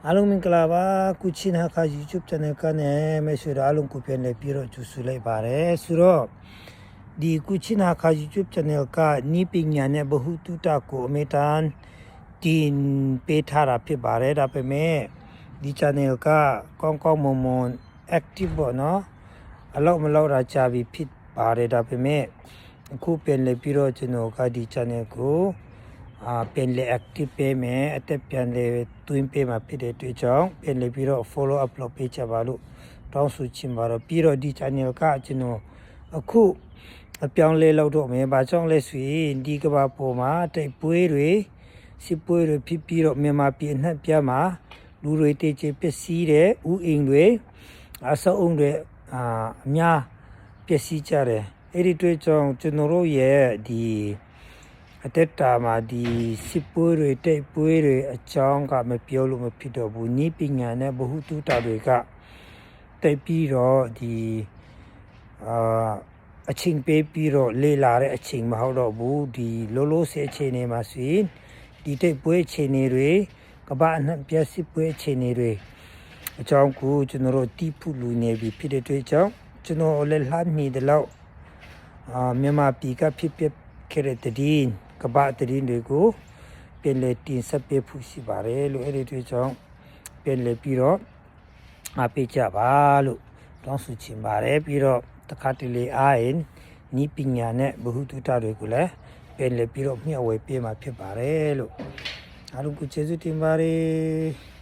အားလုံးမင်္ဂလာပါကုချင်ဟာခါ YouTube channel ကနေမရှိတော့အားလုံးကိုပြန်လည်ပြီးတော့ကြိုဆိုလိုက်ပါတယ်ဆိုတော့ဒီကုချင်ဟာခါ YouTube channel ကနီးပညာနဲ့ဗဟုသုတကိုအမေတန်တင်ပေးထားတာဖြစ်ပါတယ်ဒါပေမဲ့ဒီ channel ကကောင်းကောင်းမွန်မွန် active ပေါ့နော်အလောက်မလောက်တာကြာပြီဖြစ်ပါတယ်ဒါပေမဲ့အခုပြန်လည်ပြီးတော့ကျွန်တော်ကဒီ channel ကိုပြန်လည် active ပေးမယ်အသက်ပြန်လည်တွင်းပေးမှာဖြစ်တဲ့အတွက်ကြောင့်ပြန်လည်ပြီးတော့ follow up လုပ်ပေးကြပါလို့တောင်းဆိုချင်ပါတော့ပြီးတော့ဒီ channel ကကျွန်တော်အခုအပြောင်းလဲလုပ်တော့မယ်ဘာကြောင့်လဲဆိုရင်ဒီကဘာပေါ်မှာတိုက်ပွဲတွေစစ်ပွဲတွေဖြစ်ပြီးတော့မြန်မာပြည်အနှံ့ပြားမှာလူတွေတေချေပစ္စည်းတဲ့ဥအိမ်တွေအဆောက်အုံတွေအများပစ္စည်းကြတယ်အဲ့ဒီတွေ့ကြောင့်ကျွန်တော်တို့ရဲ့ဒီအတက်တာမှာဒီစစ်ပွဲတွေတိုက်ပွဲတွေအကြောင်းကမပြောလို့မဖြစ်တော့ဘူးဤပညာနဲ့ဗဟုသုတတွေကတိုက်ပြီးတော့ဒီအချိန်ပေးပြီးတော့လေ့လာတဲ့အချိန်မဟုတ်တော့ဘူးဒီလောလောဆယ်အချိန်တွေမှာဆိုရင်ဒီတိုက်ပွဲအချိန်တွေကမ္ဘာအနှံ့ပြည့်စစ်ပွဲအချိန်တွေအကြောင်းကိုကျွန်တော်တို့တီးဖူးလူနေပြီဖြစ်တဲ့အတွက်ကြောင့်ကျွန်တော်လည်းလှမ်းမိတယ်လို့မြန်မာပြည်ကဖြစ်ပခဲ့တဲ့တည်ကမ္ဘာတည်တွေကိုပြန်လည်တင်ဆက်ပေးဖို့ရှိပါတယ်လို့အဲ့ဒီအတွက်ကြောင့်ပြန်လည်ပြီးတော့အားပေးကြပါလို့တောင်းဆိုချင်ပါတယ်ပြီးတော့တခါတလေအားရင်ဤပညာနဲ့ဗဟုသုတတွေကိုလည်းပြန်လည်ပြီးတော့မျှဝေပေးမှာဖြစ်ပါတယ်လို့အားလုံးကိုကျေးဇူးတင်ပါတယ်